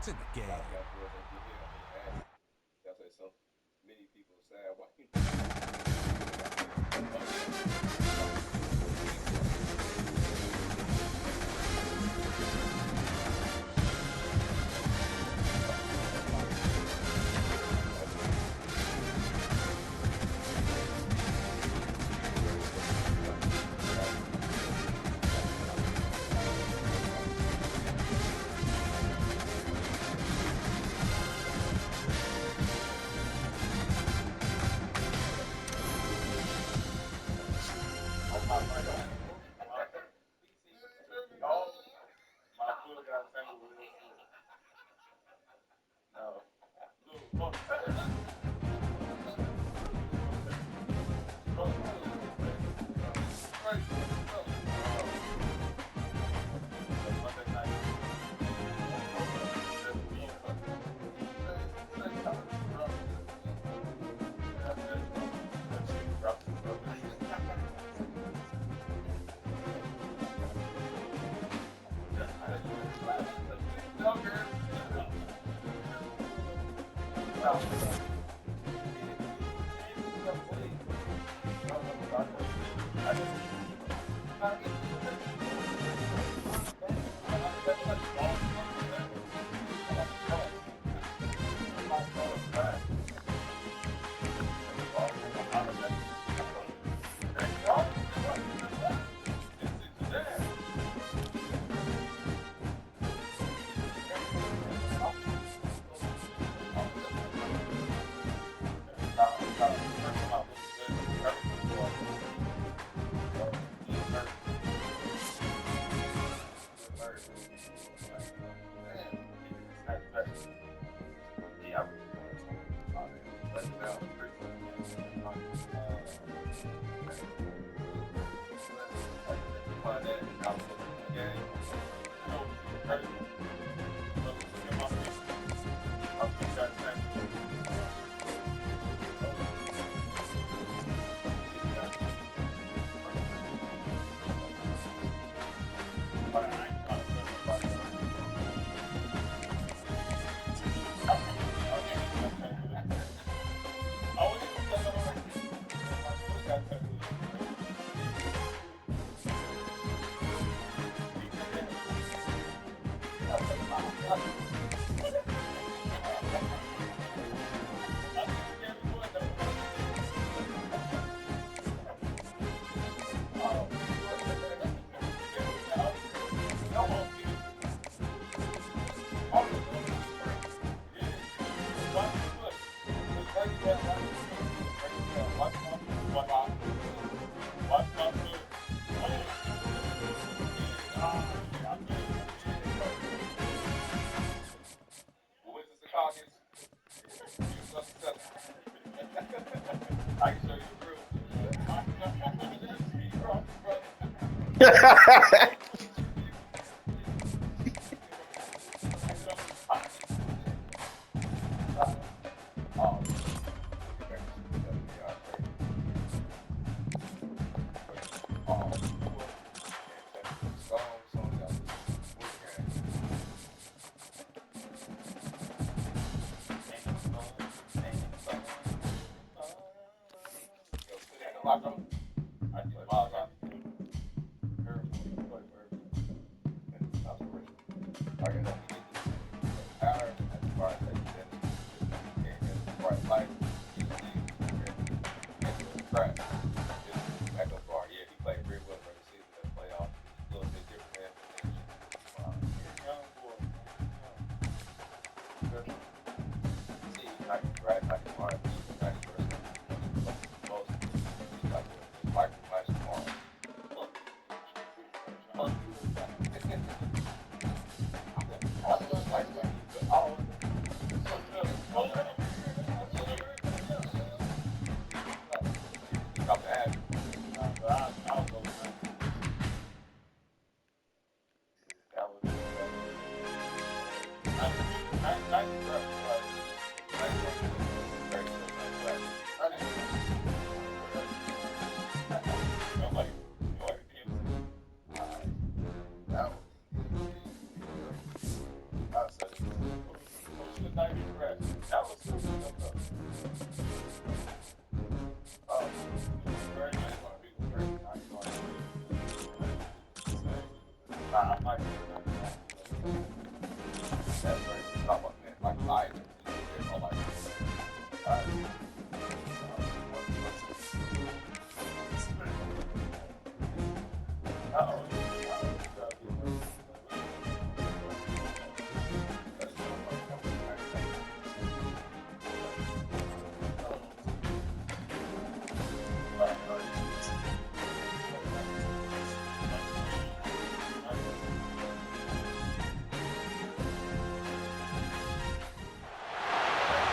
To the game.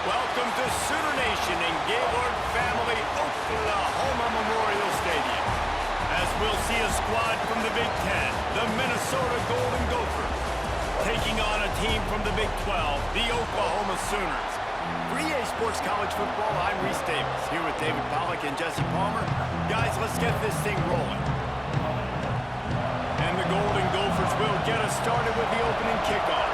Welcome to Sooner Nation in Gaylord Family Oklahoma Memorial Stadium. As we'll see a squad from the Big Ten, the Minnesota Golden Gophers, taking on a team from the Big 12, the Oklahoma Sooners. For EA Sports College Football, I'm Reese Davis, here with David Pollack and Jesse Palmer. Guys, let's get this thing rolling. And the Golden Gophers will get us started with the opening kickoff.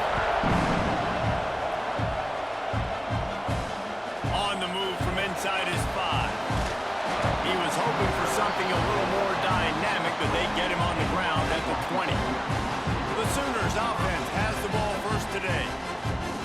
Inside his 5. He was hoping for something a little more dynamic, but they get him on the ground at the 20. The Sooners offense has the ball first today.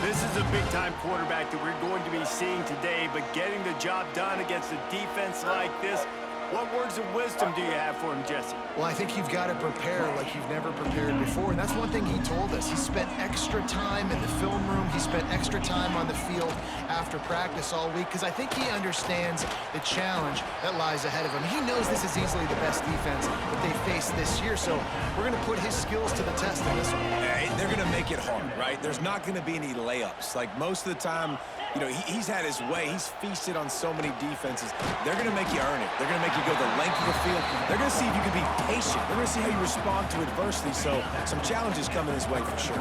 This is a big-time quarterback that we're going to be seeing today, but getting the job done against a defense like this, what words of wisdom do you have for him, Jesse? Well, I think you've got to prepare like you've never prepared before, and that's one thing he told us. He spent extra time in the film room. He spent extra time on the field after practice all week because I think he understands the challenge that lies ahead of him. He knows this is easily the best defense that they face this year, so we're going to put his skills to the test in this one. Yeah, they're going to make it hard, right? There's not going to be any layups. Like most of the time, you know, he's had his way. He's feasted on so many defenses. They're going to make you earn it. They're going to make you go the length of the field. They're going to see if you can be patient. They're going to see how you respond to adversity. So some challenges coming his way for sure.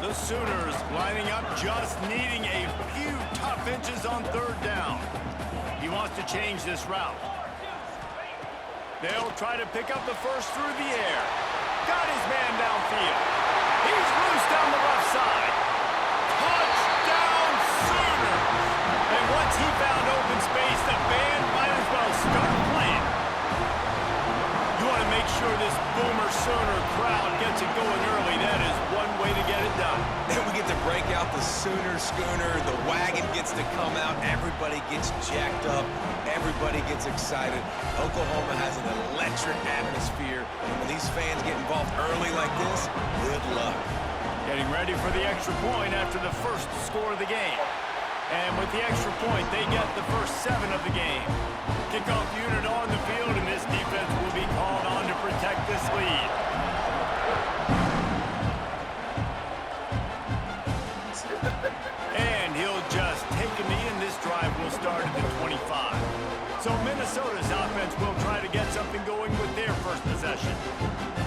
The Sooners lining up, just needing a few tough inches on third down. He wants to change this route. They'll try to pick up the first through the air. Got his man downfield. He's loose down the left side. Touchdown Sooners! And once he found open space, the band might as well start playing. You want to make sure this Boomer Sooner crowd gets it going early. That is one way to get it done. Then we get to break out the Sooner schooner. The wagon gets to come out. Everybody gets jacked up. Everybody gets excited. Oklahoma has an electric atmosphere. And when these fans get involved early like this, good luck. Getting ready for the extra point after the first score of the game. And with the extra point, they get the first 7 of the game. Kickoff unit on the field, and this defense will be called on to protect this lead. And he'll just take a knee, and this drive will start at the 25. So Minnesota's offense will try to get something going with their first possession.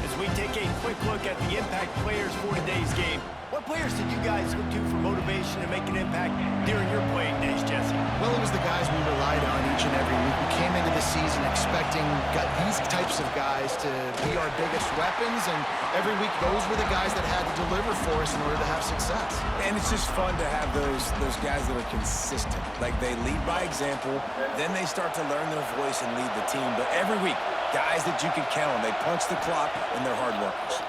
As we take a quick look at the impact players for today's game, what players did you guys look to for motivation and make an impact during your playing days, Jesse? Well, it was the guys we relied on each and every week. We came into the season expecting these types of guys to be our biggest weapons, and every week those were the guys that had to deliver for us in order to have success. And it's just fun to have those guys that are consistent. Like they lead by example, then they start to learn their voice and lead the team. But every week, guys that you can count on, they punch the clock and they're hard workers.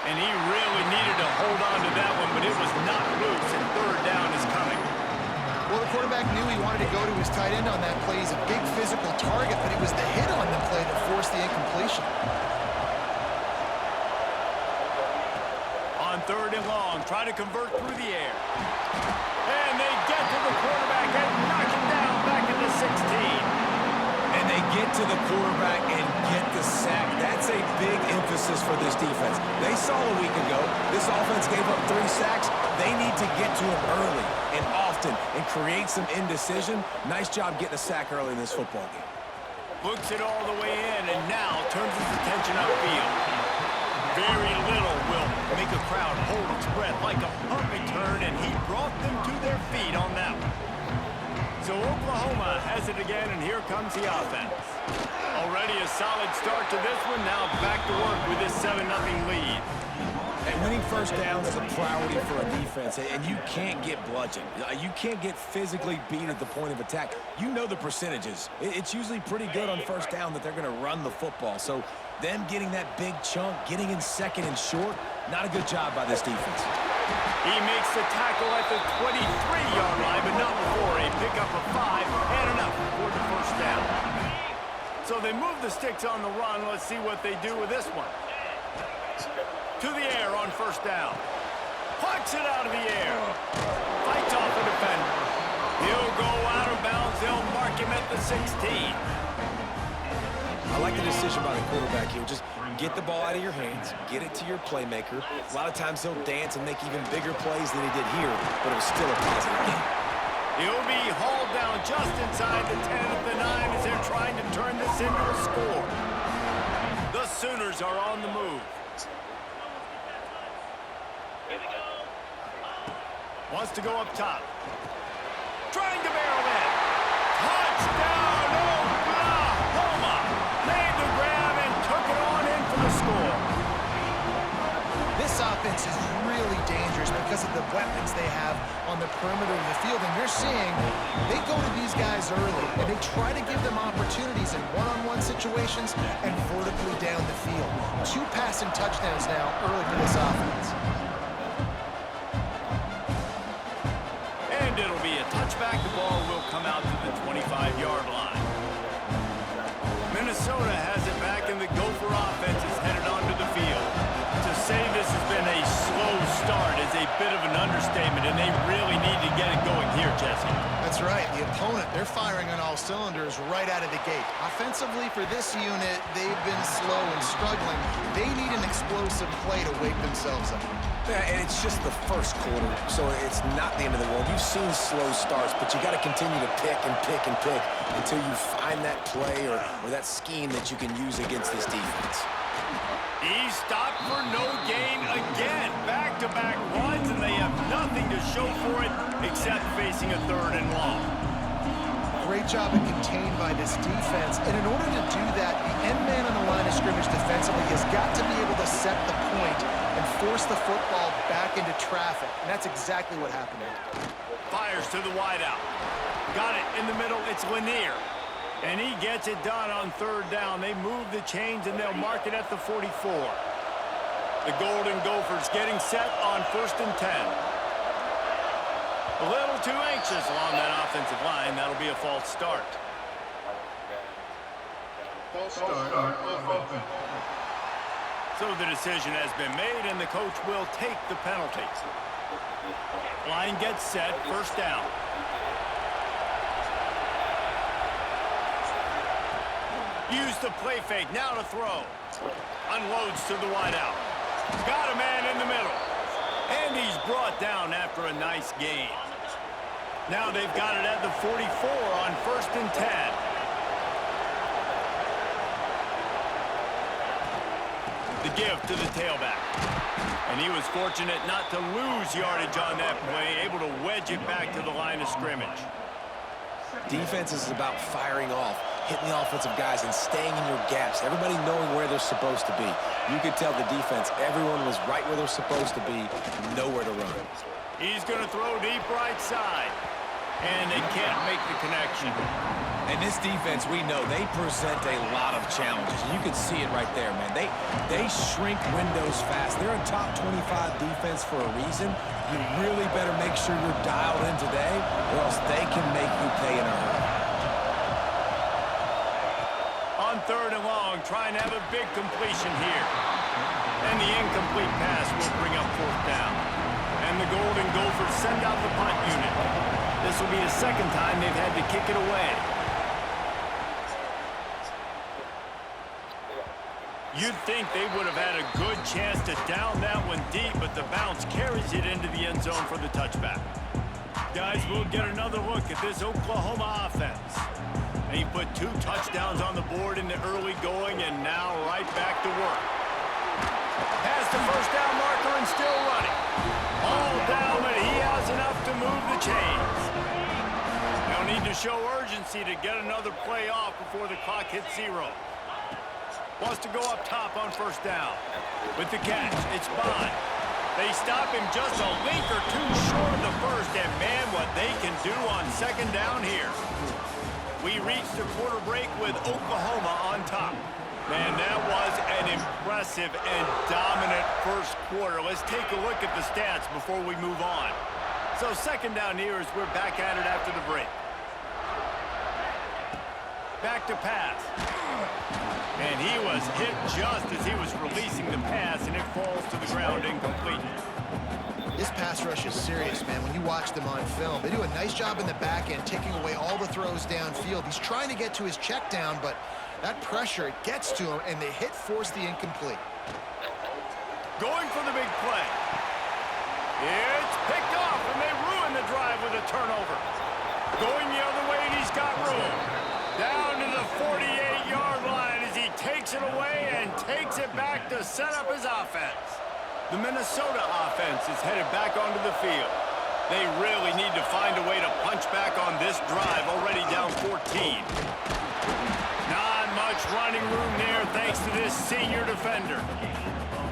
And he really needed to hold on to that one, but it was not loose, and third down is coming. Well, the quarterback knew he wanted to go to his tight end on that play. He's a big physical target, but it was the hit on the play that forced the incompletion. On third and long, try to convert through the air. And they get to the quarterback and knock him down back into 16. And they get to the quarterback and get the sack. That's a big emphasis for this defense. They saw a week ago, this offense gave up 3 sacks. They need to get to him early and often and create some indecision. Nice job getting a sack early in this football game. Looks it all the way in and now turns his attention upfield. Very little will make a crowd hold its breath like a punt return, and he brought them to their feet on that one. So Oklahoma has it again, and here comes the offense. Already a solid start to this one. Now back to work with this 7-0 lead. And winning first down is a priority for a defense, and you can't get bludgeoned. You can't get physically beat at the point of attack. You know the percentages. It's usually pretty good on first down that they're going to run the football. So them getting that big chunk, getting in second and short, not a good job by this defense. He makes the tackle at the 23-yard line, but not before a pickup of 5 and enough for the first down. So they move the sticks on the run. Let's see what they do with this one. To the air on first down. Plucks it out of the air. Fights off a defender. He'll go out of bounds. They'll mark him at the 16. I like the decision by the quarterback here. Just get the ball out of your hands, get it to your playmaker. A lot of times he'll dance and make even bigger plays than he did here, but it was still a positive game. He'll be hauled down just inside the 10 at the 9 as they're trying to turn this into a score. The Sooners are on the move. Wants to go up top. Trying to barrel in. Touchdown, Oklahoma! Made the grab and took it on in for the score. This offense is really dangerous because of the weapons they have on the perimeter of the field. And you're seeing they go to these guys early, and they try to give them opportunities in one-on-one situations and vertically down the field. 2 passing touchdowns now early for this offense. And it'll be a touchback. The ball will come out to the 25-yard line. Minnesota has it back, and the Gopher offense is headed onto the field. To say this has been a slow start is a bit of an understatement, and they really need to get it going here, Jesse. That's right. The opponent, they're firing on all cylinders right out of the gate. Offensively, for this unit, they've been slow and struggling. They need an explosive play to wake themselves up. Yeah, and it's just the first quarter, so it's not the end of the world. You've seen slow starts, but you got to continue to pick and pick and pick until you find that play or that scheme that you can use against this defense. He stopped for no gain again. Back-to-back runs, and they have nothing to show for it except facing a 3rd and long. Great job of contained by this defense. And in order to do that, the end man on the line of scrimmage defensively has got to be able to set the point and force the football back into traffic. And that's exactly what happened there. Fires to the wideout. Got it in the middle. It's Lanier. And he gets it done on 3rd down. They move the chains, and they'll mark it at the 44. The Golden Gophers getting set on 1st and 10. A little too anxious along that offensive line. That'll be a false start. So the decision has been made, and the coach will take the penalty. Line gets set, 1st down. Use the play fake, now to throw. Unloads to the wideout. Got a man in the middle. And he's brought down after a nice gain. Now they've got it at the 44 on 1st and 10. The give to the tailback. And he was fortunate not to lose yardage on that play, able to wedge it back to the line of scrimmage. Defense is about firing off, hitting the offensive guys, and staying in your gaps. Everybody knowing where they're supposed to be. You could tell the defense, everyone was right where they're supposed to be, nowhere to run. He's going to throw deep right side. And they can't make the connection. And this defense, we know, they present a lot of challenges. And you can see it right there, man. They shrink windows fast. They're a top 25 defense for a reason. You really better make sure you're dialed in today, or else they can make you pay in a hurry. On 3rd and long, trying to have a big completion here. And the incomplete pass will bring up 4th down. And the Golden Gophers send out the punt unit. This will be the 2nd time they've had to kick it away. You'd think they would have had a good chance to down that one deep, but the bounce carries it into the end zone for the touchback. Guys, we'll get another look at this Oklahoma offense. He put 2 touchdowns on the board in the early going, and now right back to work. Past the 1st down marker and still running. All down, but he has enough to move the chains. They'll need to show urgency to get another play off before the clock hits 0. Wants to go up top on 1st down. With the catch, it's Bond. They stop him just a link or two short of the first, and man, what they can do on second down here. We reached the quarter break with Oklahoma on top. Man, that was an impressive and dominant first quarter. Let's take a look at the stats before we move on. So second down here as we're back at it after the break. Back to pass. And he was hit just as he was releasing the pass, and it falls to the ground incomplete. This pass rush is serious, man. When you watch them on film, they do a nice job in the back end, taking away all the throws downfield. He's trying to get to his check down, but that pressure, it gets to him, and the hit forced the incomplete. Going for the big play. It's picked off, and they ruin the drive with a turnover. Going the other way, and he's got room. Down to the 48-yard line as he takes it away and takes it back to set up his offense. The Minnesota offense is headed back onto the field. They really need to find a way to punch back on this drive, already down 14. Not much running room there thanks to this senior defender.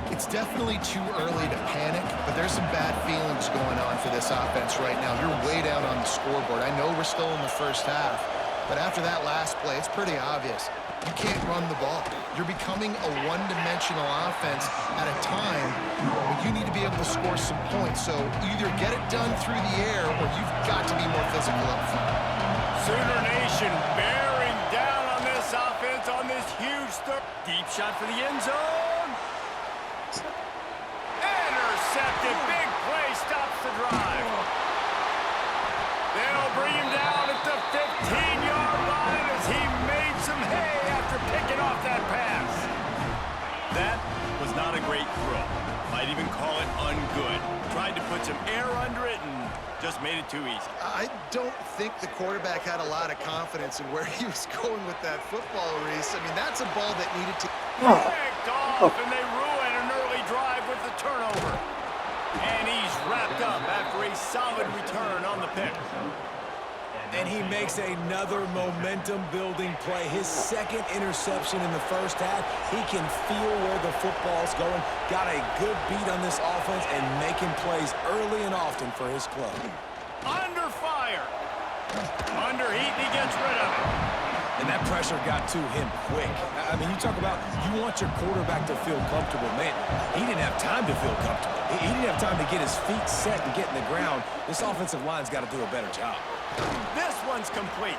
It's definitely too early to panic, but there's some bad feelings going on for this offense right now. You're way down on the scoreboard. I know we're still in the first half, but after that last play, it's pretty obvious. You can't run the ball. You're becoming a one-dimensional offense at a time when you need to be able to score some points. So either get it done through the air or you've got to be more physical up front. Sooner Nation bearing down on this offense on this huge deep shot for the end zone. Intercepted. Big play stops the drive. They'll bring him down at the 15-yard line as he made some hay after picking off that pass. That was not a great throw. Might even call it ungood. Tried to put some air under it and just made it too easy. I don't think the quarterback had a lot of confidence in where he was going with that football, Reese. I mean, that's a ball that needed to... Picked off, and they ruin an early drive with the turnover. And he's wrapped up after a solid return on the pick. And he makes another momentum-building play. His second interception in the first half. He can feel where the football's going. Got a good beat on this offense and making plays early and often for his club. Under fire. Under heat, he gets rid of it. And that pressure got to him quick. I mean, you talk about you want your quarterback to feel comfortable. Man, he didn't have time to feel comfortable. He didn't have time to get his feet set and get in the ground. This offensive line's got to do a better job. This one's complete.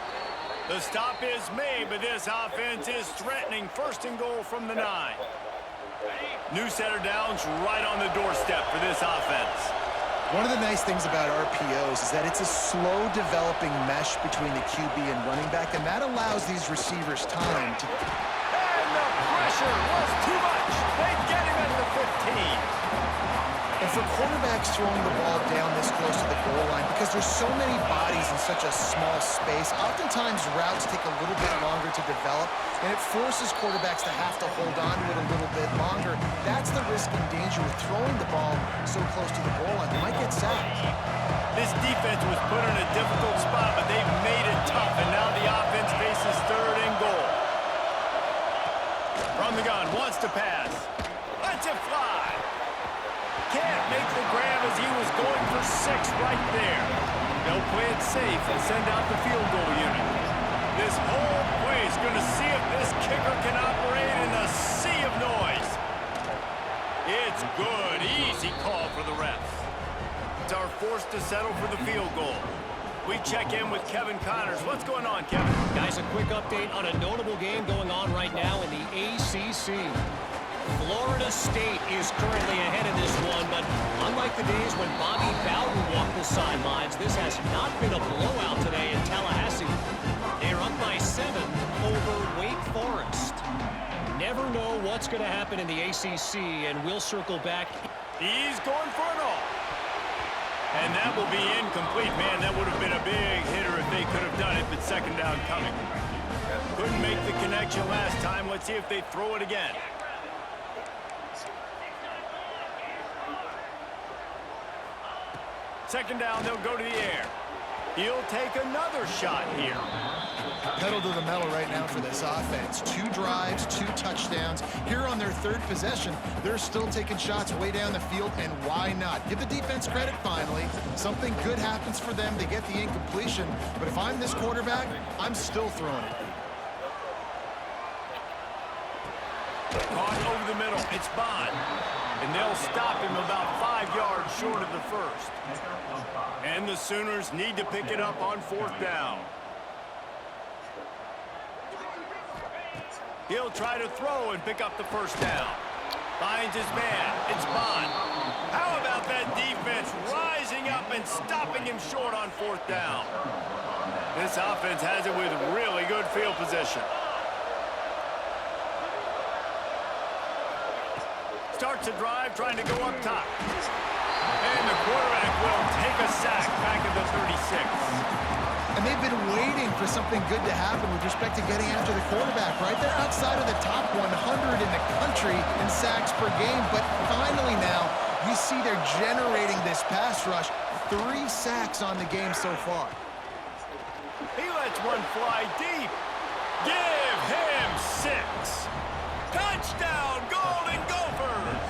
The stop is made, but this offense is threatening first and goal from the 9. New set of downs right on the doorstep for this offense. One of the nice things about RPOs is that it's a slow-developing mesh between the QB and running back, and that allows these receivers time to... And the pressure was too much. They get him at the 15. And for quarterbacks throwing the ball down this close to the goal line, because there's so many bodies in such a small space, oftentimes routes take a little bit longer to develop, and it forces quarterbacks to have to hold on to it a little bit longer. That's the risk and danger with throwing the ball so close to the goal line. They might get sacked. This defense was put in a difficult spot, but they've made it tough, and now the offense faces third and goal. From the gun, wants to pass. Lets it fly. Can't make the grab as he was going for 6 right there. They'll play it safe and send out the field goal unit. This whole play is going to see if this kicker can operate in the sea of noise. It's good. Easy call for the refs. It's our force to settle for the field goal. We check in with Kevin Connors. What's going on, Kevin? Guys, a quick update on a notable game going on right now in the ACC. Florida State is currently ahead of this one, but unlike the days when Bobby Bowden walked the sidelines, this has not been a blowout today in Tallahassee. They're up by 7 over Wake Forest. Never know what's going to happen in the ACC, and we'll circle back. He's going for it all. And that will be incomplete. Man, that would have been a big hitter if they could have done it, but second down coming. Couldn't make the connection last time. Let's see if they throw it again. Second down, they'll go to the air. He'll take another shot here. Pedal to the metal right now for this offense. 2 drives, 2 touchdowns. Here on their 3rd possession, they're still taking shots way down the field, and why not? Give the defense credit finally. Something good happens for them. They get the incompletion, but if I'm this quarterback, I'm still throwing it. Caught over the middle. It's Bond. And they'll stop him about 5 yards short of the first. And the Sooners need to pick it up on 4th down. He'll try to throw and pick up the first down. Finds his man. It's Bond. How about that defense rising up and stopping him short on 4th down? This offense has it with really good field position. Starts a drive trying to go up top. And the quarterback will take a sack back at the 36. And they've been waiting for something good to happen with respect to getting after the quarterback, right? They're outside of the top 100 in the country in sacks per game, but finally now you see they're generating this pass rush. 3 sacks on the game so far. He lets one fly deep. Give him 6. Touchdown, Golden Gophers!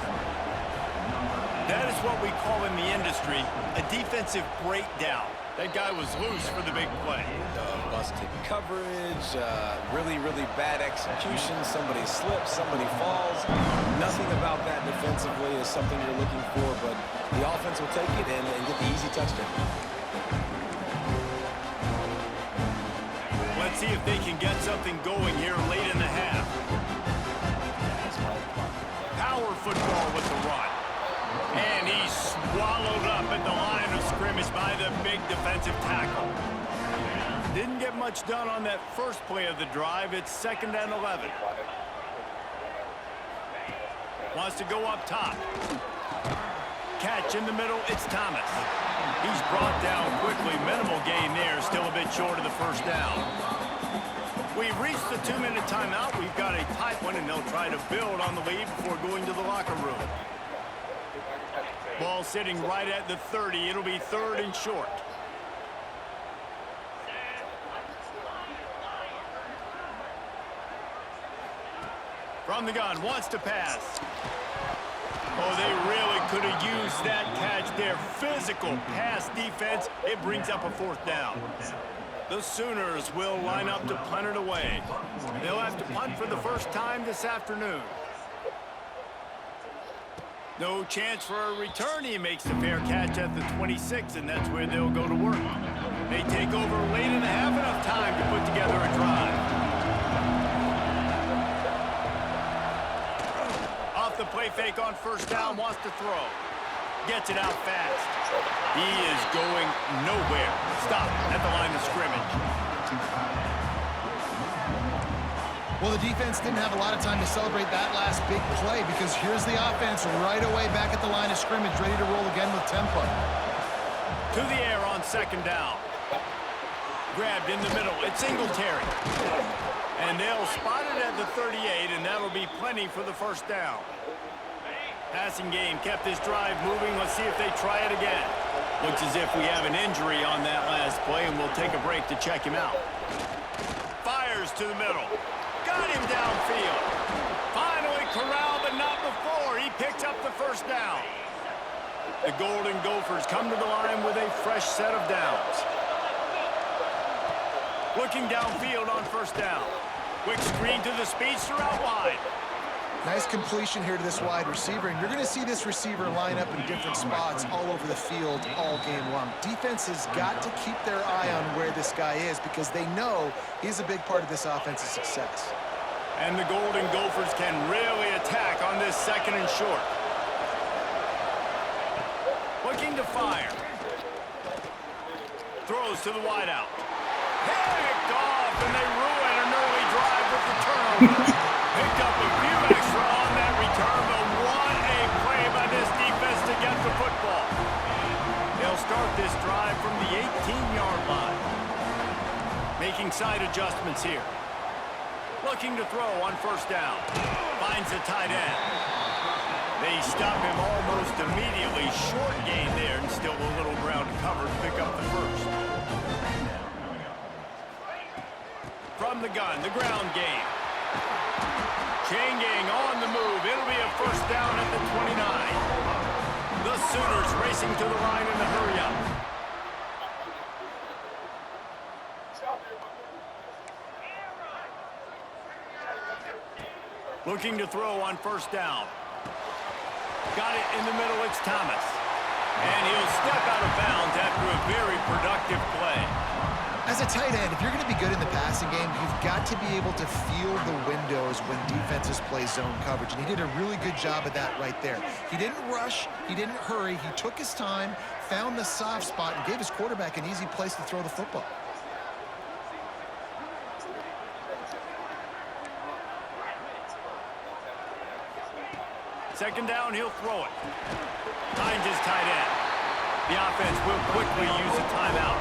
That is what we call in the industry a defensive breakdown. That guy was loose for the big play. Busted coverage, really, really bad execution. Somebody slips, somebody falls. Nothing about that defensively is something you're looking for, but the offense will take it and get the easy touchdown. Let's see if they can get something going here late in the half. Power football with the run. And he's swallowed up at the line of scrimmage by the big defensive tackle. Didn't get much done on that first play of the drive. It's 2nd and 11. Wants to go up top. Catch in the middle. It's Thomas. He's brought down quickly. Minimal gain there. Still a bit short of the first down. We've reached the 2-minute timeout. We've got a tight one, and they'll try to build on the lead before going to the locker room. Ball sitting right at the 30. It'll be 3rd and short. From the gun, wants to pass. Oh, they really could have used that catch there. Physical pass defense. It brings up a 4th down. The Sooners will line up to punt it away. They'll have to punt for the first time this afternoon. No chance for a return. He makes the fair catch at the 26, and that's where they'll go to work. They take over late in the half, enough time to put together a drive. Off the play fake on 1st down, wants to throw. Gets it out fast. He is going nowhere. Stop at the line of scrimmage. Well, the defense didn't have a lot of time to celebrate that last big play because here's the offense right away back at the line of scrimmage, ready to roll again with tempo. To the air on 2nd down. Grabbed in the middle. It's Singletary. And they'll spot it at the 38, and that'll be plenty for the first down. Passing game kept this drive moving. Let's see if they try it again. Looks as if we have an injury on that last play, and we'll take a break to check him out. Fires to the middle. Got him downfield. Finally corralled, but not before. He picks up the first down. The Golden Gophers come to the line with a fresh set of downs. Looking downfield on 1st down. Quick screen to the speedster out wide. Nice completion here to this wide receiver, and you're going to see this receiver line up in different spots all over the field all game long. Defense has got to keep their eye on where this guy is because they know he's a big part of this offense's success. And the Golden Gophers can really attack on this 2nd and short. Looking to fire. Throws to the wideout. Picked off, and they ruin an early drive with the turnover. Picked up a few extra on that return, but what a play by this defense to get the football. They'll start this drive from the 18-yard line. Making side adjustments here. Looking to throw on 1st down. Finds the tight end. They stop him almost immediately. Short gain there, and still a little ground covered to pick up the first. from the gun, the ground game. Chain gang on the move. It'll be a first down at the 29. The Sooners racing to the line in the hurry-up. Looking to throw on first down. Got it in the middle, it's Thomas. And he'll step out of bounds after a very productive play. As a tight end, if you're going to be good in the passing game, you've got to be able to feel the windows when defenses play zone coverage. And he did a really good job of that right there. He didn't rush. He didn't hurry. He took his time, found the soft spot, and gave his quarterback an easy place to throw the football. Second down, he'll throw it. Finds his tight end. The offense will quickly use a timeout.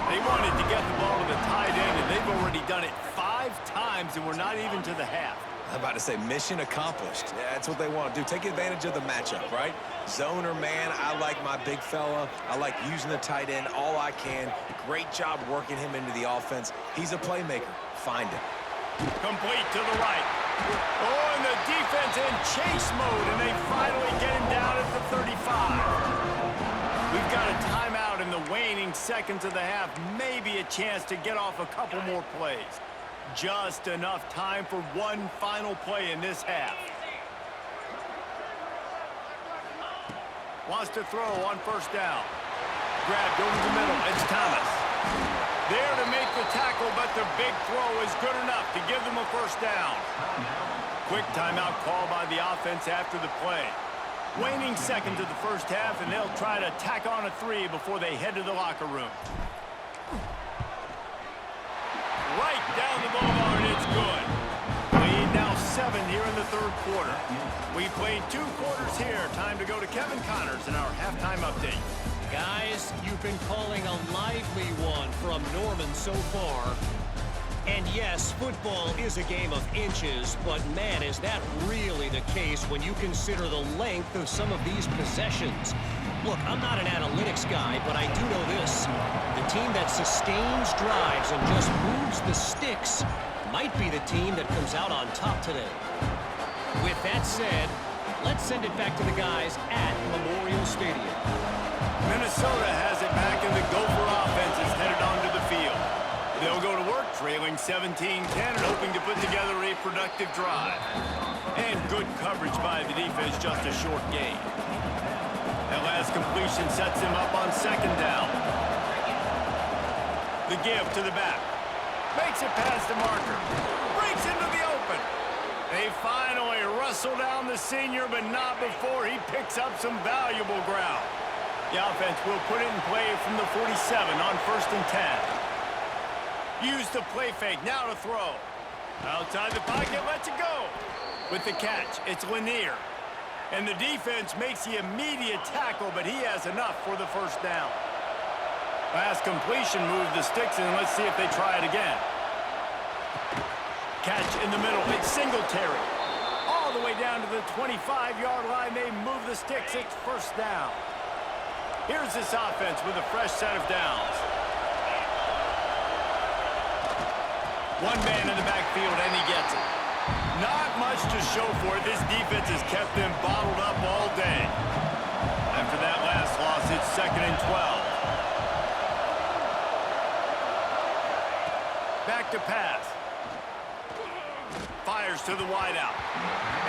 They wanted to get the ball to the tight end, and they've already done it 5 times, and we're not even to the half. I'm about to say mission accomplished. Yeah, that's what they want to do. Take advantage of the matchup, right? Zone or man, I like my big fella. I like using the tight end all I can. Great job working him into the offense. He's a playmaker. Find him. Complete to the right. Oh, and the defense in chase mode, and they finally get him down at the 35. We've got a timeout in the waning seconds of the half. Maybe a chance to get off a couple more plays. Just enough time for one final play in this half. Wants to throw on first down. Grabbed over the middle. It's Thomas. There to make the tackle, but the big throw is good enough to give them a first down. Quick timeout call by the offense after the play. Waning seconds of the first half, and they'll try to tack on a 3 before they head to the locker room. Right down the boulevard, it's good. Lead now 7 here in the third quarter. We played 2 quarters here. Time to go to Kevin Connors in our halftime update. Guys, you've been calling a lively one from Norman so far. And yes, football is a game of inches, but man, is that really the case when you consider the length of some of these possessions. Look, I'm not an analytics guy, but I do know this. The team that sustains drives and just moves the sticks might be the team that comes out on top today. With that said, let's send it back to the guys at Memorial Stadium. Minnesota has it back, and the Gopher offense is headed onto the field. They'll go to work trailing 17-10 and hoping to put together a productive drive. And good coverage by the defense, just a short gain. That last completion sets him up on second down. The give to the back. Makes it past the marker. Breaks into the open. They finally wrestle down the senior, but not before he picks up some valuable ground. The offense will put it in play from the 47 on first and 10. Use the play fake, now to throw. Outside the pocket, lets it go. With the catch, it's Lanier. And the defense makes the immediate tackle, but he has enough for the first down. Last completion moved the sticks, and let's see if they try it again. Catch in the middle, it's Singletary. All the way down to the 25-yard line, they move the sticks, it's first down. Here's this offense with a fresh set of downs. One man in the backfield, and he gets it. Not much to show for it. This defense has kept them bottled up all day. After that last loss, it's second and 12. Back to pass. Fires to the wideout.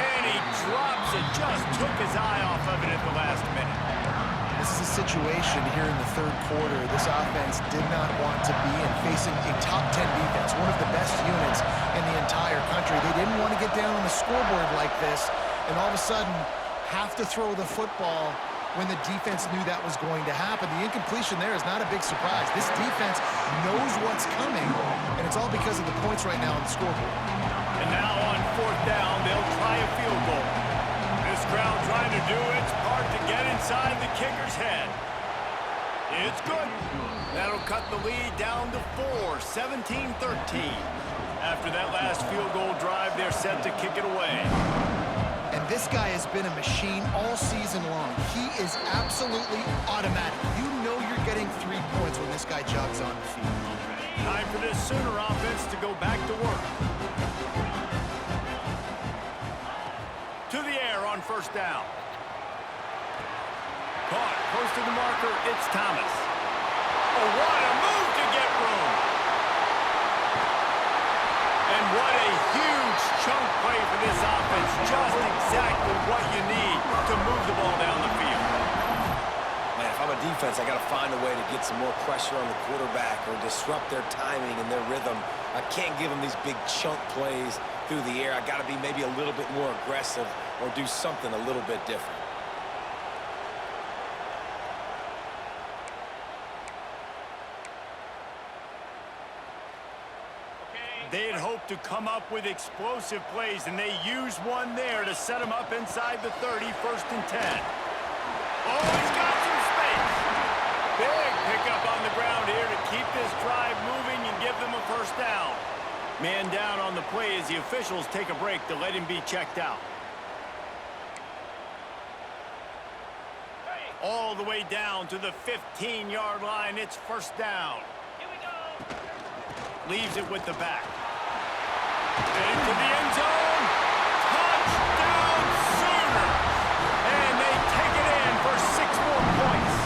And he drops it. Just took his eye off of it at the last minute. This is a situation here in the third quarter this offense did not want to be in, facing a top 10 defense, one of the best units in the entire country. They didn't want to get down on the scoreboard like this and all of a sudden have to throw the football when the defense knew that was going to happen. The incompletion there is not a big surprise. This defense knows what's coming, and it's all because of the points right now on the scoreboard. And now on fourth down, they'll try a field goal. This crowd trying to do its part to get inside the kicker's head. It's good. That'll cut the lead down to 4, 17-13. After that last field goal drive, they're set to kick it away. And this guy has been a machine all season long. He is absolutely automatic. You know you're getting 3 points when this guy jogs on the field. Time for this Sooner offense to go back to work. To the air on first down. Caught close to the marker. It's Thomas. Oh, what a move to get room. And what a huge chunk play for this offense. Just exactly what you need to move the ball down the field. Man, if I'm a defense, I got to find a way to get some more pressure on the quarterback or disrupt their timing and their rhythm. I can't give them these big chunk plays through the air. I got to be maybe a little bit more aggressive or do something a little bit different. They'd hoped to come up with explosive plays, and they used one there to set them up inside the 30, 1st and 10. Oh, he's got some space. Big pickup on the ground here to keep this drive moving and give them a 1st down. Man down on the play as the officials take a break to let him be checked out. All the way down to the 15-yard line. It's 1st down. Here we go. Leaves it with the back. Into the end zone. Touchdown Sooners. And they take it in for 6 more points.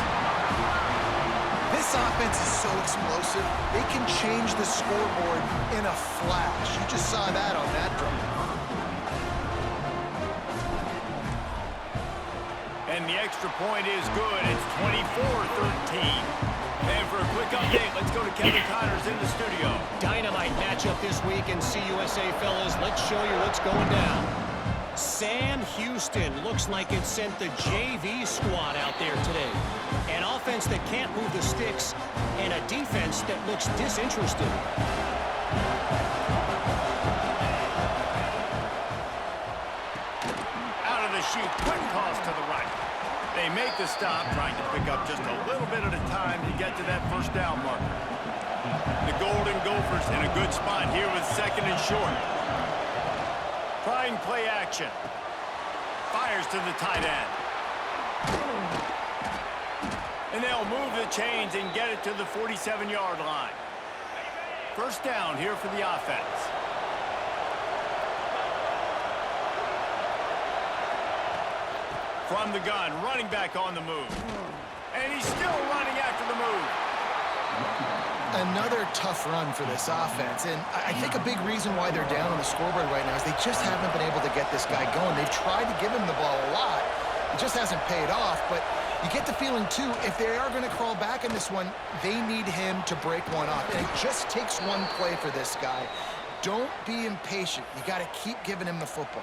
This offense is so explosive, they can change the scoreboard in a flash. You just saw that on that drive. And the extra point is good. It's 24-13. And for a quick update, let's go to Kevin Connors in the studio. Dynamite matchup this week in CUSA, fellas. Let's show you what's going down. Sam Houston looks like it sent the JV squad out there today. An offense that can't move the sticks and a defense that looks disinterested. Out of the chute, quick toss to the right. They make the stop, trying to pick up just a little bit at a time to get to that 1st down marker. The Golden Gophers in a good spot here with 2nd and short. Trying play action. Fires to the tight end. And they'll move the chains and get it to the 47-yard line. 1st down here for the offense. From the gun, running back on the move. And he's still running after the move. Another tough run for this offense, and I think a big reason why they're down on the scoreboard right now is they just haven't been able to get this guy going. They've tried to give him the ball a lot. It just hasn't paid off, but you get the feeling, too, if they are going to crawl back in this one, they need him to break one off. And it just takes one play for this guy. Don't be impatient. You got to keep giving him the football.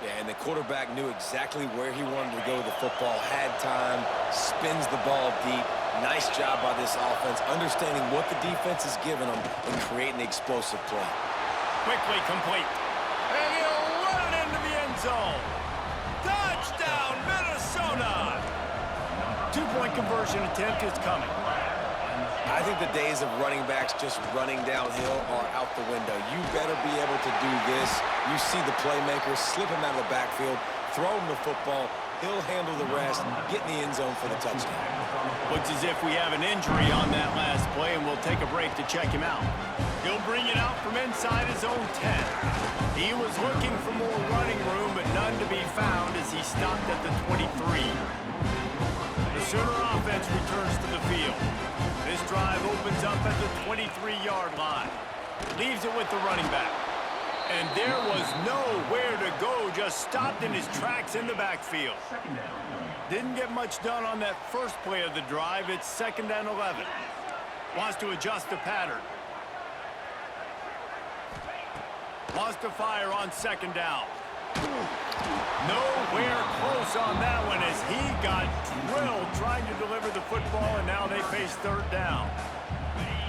Yeah, and the quarterback knew exactly where he wanted to go with the football, had time, spins the ball deep. Nice job by this offense, understanding what the defense is giving them and creating the explosive play. Quickly complete. And he'll run it into the end zone. Touchdown, Minnesota! 2-point conversion attempt is coming. I think the days of running backs just running downhill are out the window. You better be able to do this. You see the playmakers slip him out of the backfield, throw him the football, he'll handle the rest, get in the end zone for the touchdown. Looks as if we have an injury on that last play, and we'll take a break to check him out. He'll bring it out from inside his own 10. He was looking for more running room, but none to be found as he stopped at the 23. The Sooner offense returns to the field. This drive opens up at the 23-yard line. Leaves it with the running back. And there was nowhere to go, just stopped in his tracks in the backfield. Didn't get much done on that first play of the drive. It's 2nd and 11. Wants to adjust the pattern. Wants to fire on 2nd down. Nowhere close on that one as he got drilled trying to deliver the football, and now they face 3rd down.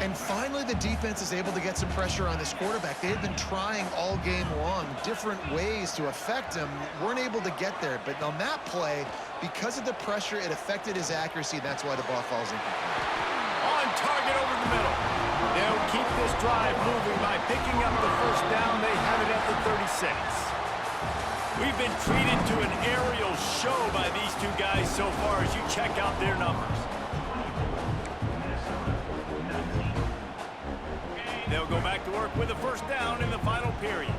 And finally, the defense is able to get some pressure on this quarterback. They had been trying all game long, different ways to affect him, weren't able to get there. But on that play, because of the pressure, it affected his accuracy. That's why the ball falls incomplete. On target over the middle. They'll keep this drive moving by picking up the 1st down. They have it at the 36. We've been treated to an aerial show by these two guys so far as you check out their numbers. they'll go back to work with a first down in the final period.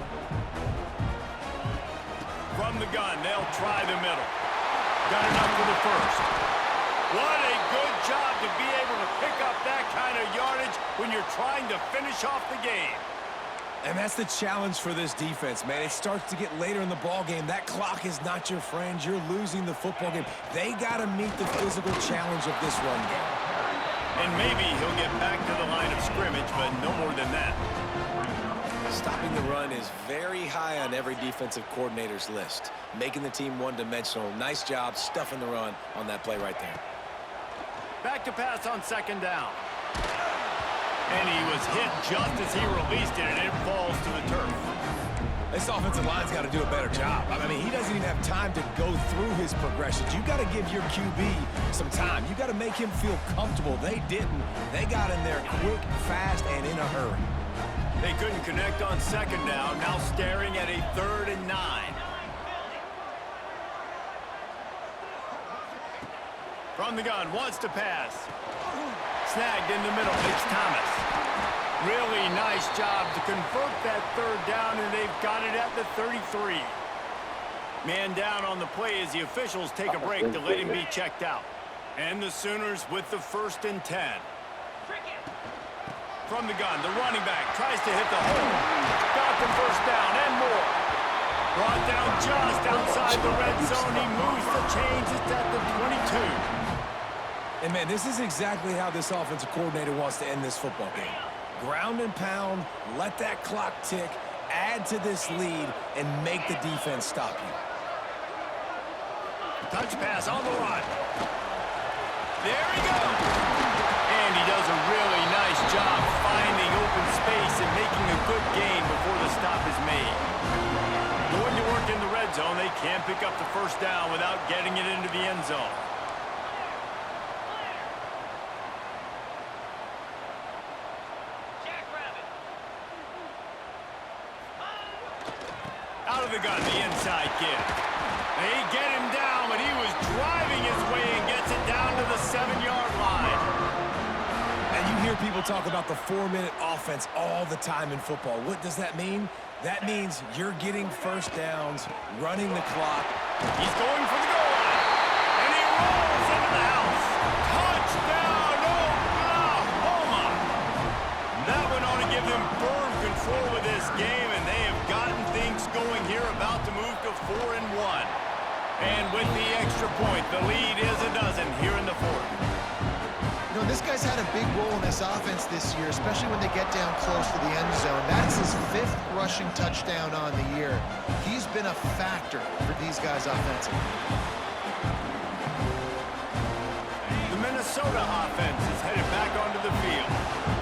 From the gun, they'll try the middle. Got enough for the first. What a good job to be able to pick up that kind of yardage when you're trying to finish off the game. And that's the challenge for this defense, man. It starts to get later in the ball game. That clock is not your friend. You're losing the football game. They got to meet the physical challenge of this run game. And maybe he'll get back to the line of scrimmage, but no more than that. Stopping the run is very high on every defensive coordinator's list. Making the team one-dimensional. Nice job stuffing the run on that play right there. Back to pass on second down. And he was hit just as he released it, and it falls to the turf. This offensive line's got to do a better job. I mean, he doesn't even have time to go through his progressions. You got to give your QB some time. You got to make him feel comfortable. They didn't. They got in there quick, fast, and in a hurry. They couldn't connect on second down, now staring at a 3rd and 9. From the gun, wants to pass. Snagged in the middle, it's Thomas. Really nice job to convert that 3rd down, and they've got it at the 33. Man down on the play as the officials take a break to let him be checked out. And the Sooners with the 1st and 10. From the gun, the running back tries to hit the hole. Got the first down and more. Brought down just outside the red zone. He moves the chains. It's at the 22. And, man, this is exactly how this offensive coordinator wants to end this football game. Ground and pound, let that clock tick, add to this lead, and make the defense stop you. Touch pass on the run. There he goes. And he does a really nice job finding open space and making a good gain before the stop is made. Going to work in the red zone, they can't pick up the first down without getting it into the end zone. Out of the gun, the inside kid. They get him down, but he was driving his way and gets it down to the 7-yard line. And you hear people talk about the 4-minute offense all the time in football. What does that mean? That means you're getting first downs, running the clock. He's going for the goal line. And he rolls into the house. Touchdown, Oklahoma! That one ought to give them firm control of this game, and they have gotten things going here, about to move to 4-1. And with the extra point, the lead is a dozen here in the 4th. You know, this guy's had a big role in this offense this year, especially when they get down close to the end zone. That's his 5th rushing touchdown on the year. He's been a factor for these guys offensively. The Minnesota offense is headed back onto the field.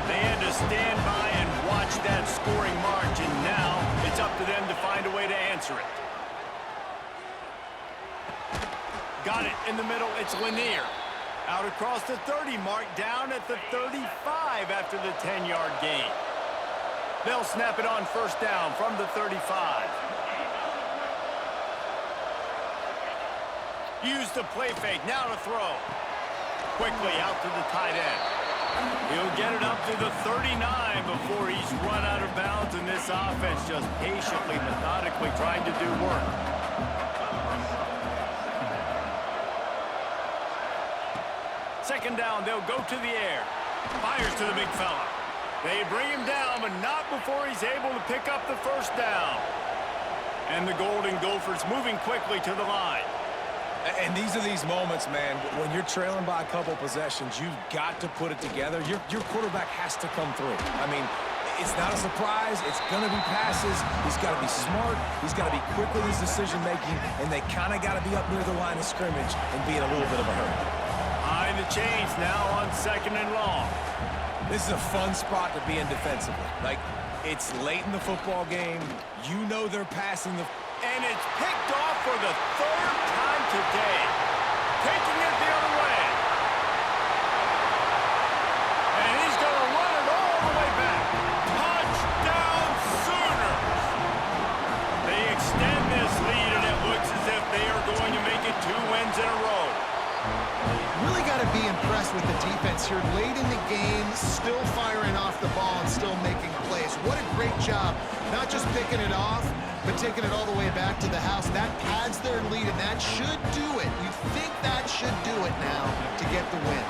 They had to stand by and watch that scoring march, and now it's up to them to find a way to answer it. Got it in the middle. It's Lanier. Out across the 30 mark, down at the 35 after the 10-yard gain. They'll snap it on first down from the 35. Use the play fake, now to throw. Quickly out to the tight end. He'll get it up to the 39 before he's run out of bounds, and this offense just patiently, methodically trying to do work. Second down, they'll go to the air. Fires to the big fella. They bring him down, but not before he's able to pick up the first down. And the Golden Gophers moving quickly to the line. And these are these moments, man, when you're trailing by a couple possessions, you've got to put it together. Your quarterback has to come through. I mean, it's not a surprise. It's going to be passes. He's got to be smart. He's got to be quick with his decision-making, and they kind of got to be up near the line of scrimmage and be in a little bit of a hurry. Behind the chains now on 2nd and long. This is a fun spot to be in defensively. Like, it's late in the football game. You know they're passing the... And it's picked off for the 3rd time today. Taking it the other way. And he's going to run it all the way back. Touchdown Sooners. They extend this lead, and it looks as if they are going to make it 2 wins in a row. Really got to be impressed with the defense here. Late in the game, still firing off the ball and still making plays. plays. What a great job. Not just picking it off, but taking it all the way back to the house. That pads their lead, and that should do it. You think that should do it now to get the win.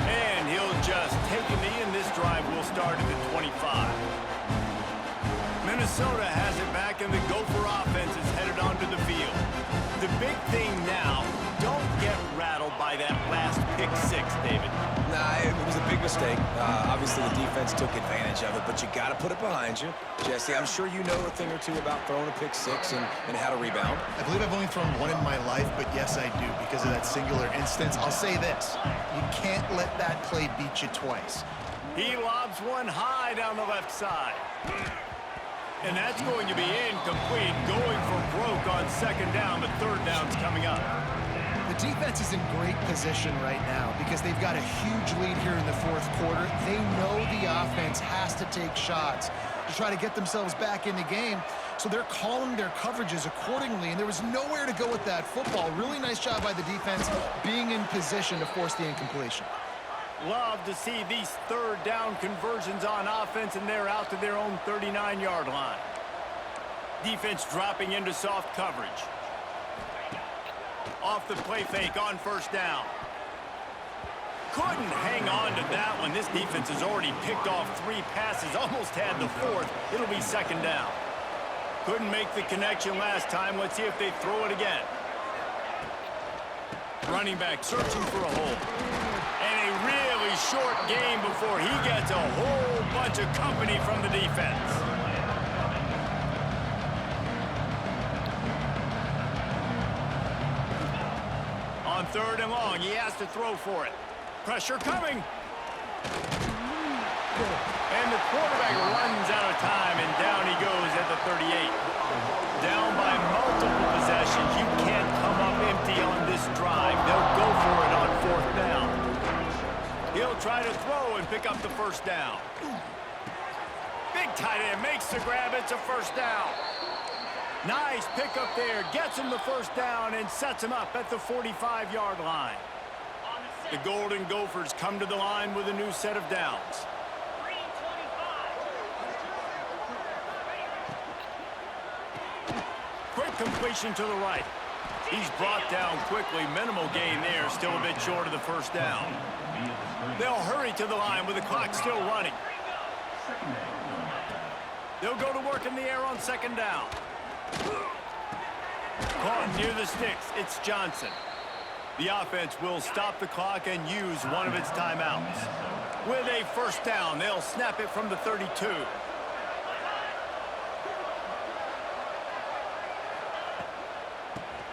And he'll just take a knee, and this drive will start at the 25. Minnesota has it back, and the Gopher offense is headed onto the field. The big thing now, don't get rattled by that last pick six, David. Nah, it was a big mistake. Obviously, the defense took advantage of it, but you got to put it behind you. Jesse, I'm sure you know a thing or two about throwing a pick six and how to rebound. I believe I've only thrown one in my life, but yes, I do, because of that singular instance. I'll say this. You can't let that play beat you twice. He lobs one high down the left side. And that's going to be incomplete, going for broke on second down, but third down's coming up. The defense is in great position right now because they've got a huge lead here in the fourth quarter. They know the offense has to take shots to try to get themselves back in the game, so they're calling their coverages accordingly, and there was nowhere to go with that football. Really nice job by the defense being in position to force the incompletion. Love to see these third down conversions on offense, and they're out to their own 39-yard line. Defense dropping into soft coverage. Off the play fake on first down. Couldn't hang on to that one. This defense has already picked off 3 passes, almost had the 4th. It'll be second down. Couldn't make the connection last time. Let's see if they throw it again. Running back searching for a hole. And a really short game before he gets a whole bunch of company from the defense. On third and long, he has to throw for it. Pressure coming. And the quarterback runs out of time, and down he goes at the 38. Down by multiple possessions. You can't come up empty on this drive. They'll go for it on fourth down. He'll try to throw and pick up the first down. Big tight end makes the grab. It's a first down. Nice pickup there. Gets him the first down and sets him up at the 45-yard line. The Golden Gophers come to the line with a new set of downs. Quick completion to the right. He's brought down quickly. Minimal gain there. Still a bit short of the first down. They'll hurry to the line with the clock still running. They'll go to work in the air on second down. Caught near the sticks. It's Johnson. The offense will stop the clock and use one of its timeouts. With a first down, they'll snap it from the 32.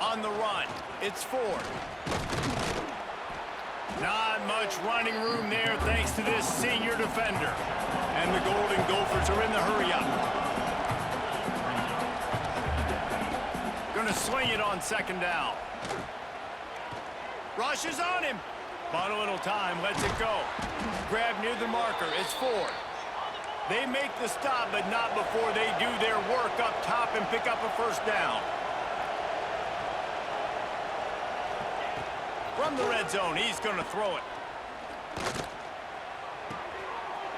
On the run, it's Ford. Not much running room there thanks to this senior defender. And the Golden Gophers are in the hurry-up. Gonna sling it on second down. Rushes on him. Bought a little time, lets it go. Grab near the marker, it's Ford. They make the stop, but not before they do their work up top and pick up a first down. From the red zone, he's gonna throw it.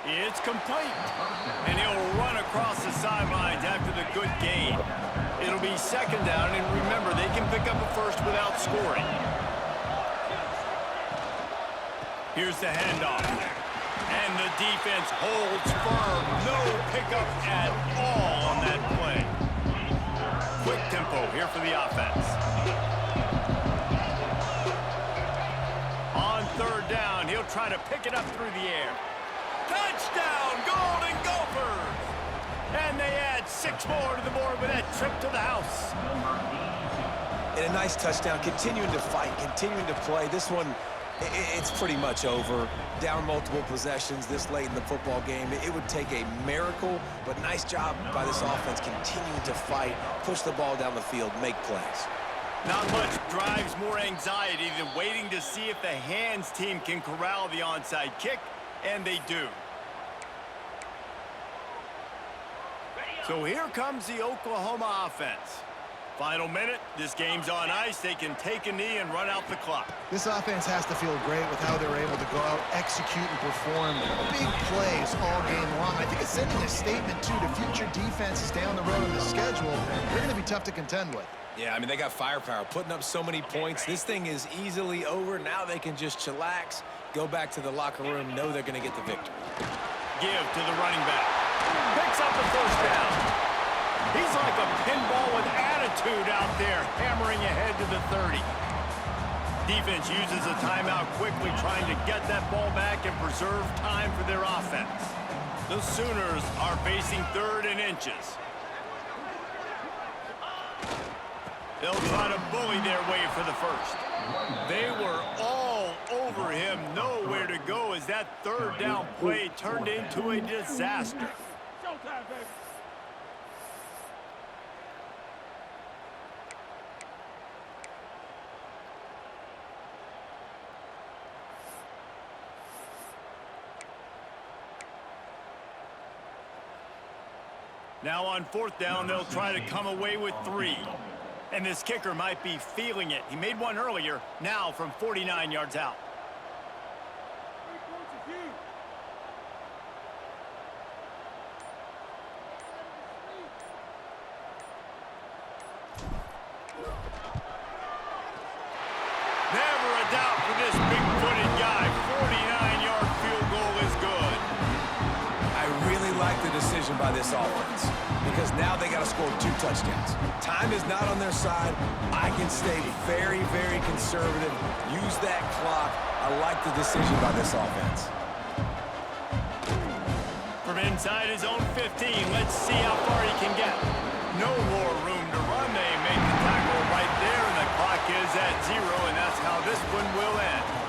It's complete. And he'll run across the sidelines after the good gain. It'll be second down, and remember, they can pick up a first without scoring. Here's the handoff. And the defense holds firm. No pickup at all on that play. Quick tempo here for the offense. On third down, he'll try to pick it up through the air. Touchdown, Golden Gophers! And they add 6 more to the board with that trip to the house. And a nice touchdown, continuing to fight, continuing to play. This one, it's pretty much over. Down multiple possessions this late in the football game. It would take a miracle, but nice job by this offense continuing to fight, push the ball down the field, make plays. Not much drives more anxiety than waiting to see if the hands team can corral the onside kick, and they do. So here comes the Oklahoma offense. Final minute. This game's on ice. They can take a knee and run out the clock. This offense has to feel great with how they're able to go out, execute, and perform big plays all game long. I think it's sending a statement, too, to future defenses down the road in the schedule. They're going to be tough to contend with. Yeah, I mean, they got firepower, putting up so many points. This thing is easily over. Now they can just chillax, go back to the locker room, know they're going to get the victory. Give to the running back. Picks up the first down. He's like a pinball with attitude out there, hammering ahead to the 30. Defense uses a timeout quickly, trying to get that ball back and preserve time for their offense. The Sooners are facing 3rd and inches. They'll try to bully their way for the first. They were all over him, nowhere to go as that 3rd down play turned into a disaster. Now on 4th down, they'll try to come away with 3. And this kicker might be feeling it. He made one earlier, now from 49 yards out. Never a doubt for this big-footed guy. 49-yard field goal is good. I really like the decision by this offense because now they got to score 2 touchdowns. Time is not on their side. I can stay very, very conservative. Use that clock. I like the decision by this offense. From inside his own 15, let's see how far he can get. No more room to run. They make the tackle right there, and the clock is at 0, and that's how this one will end.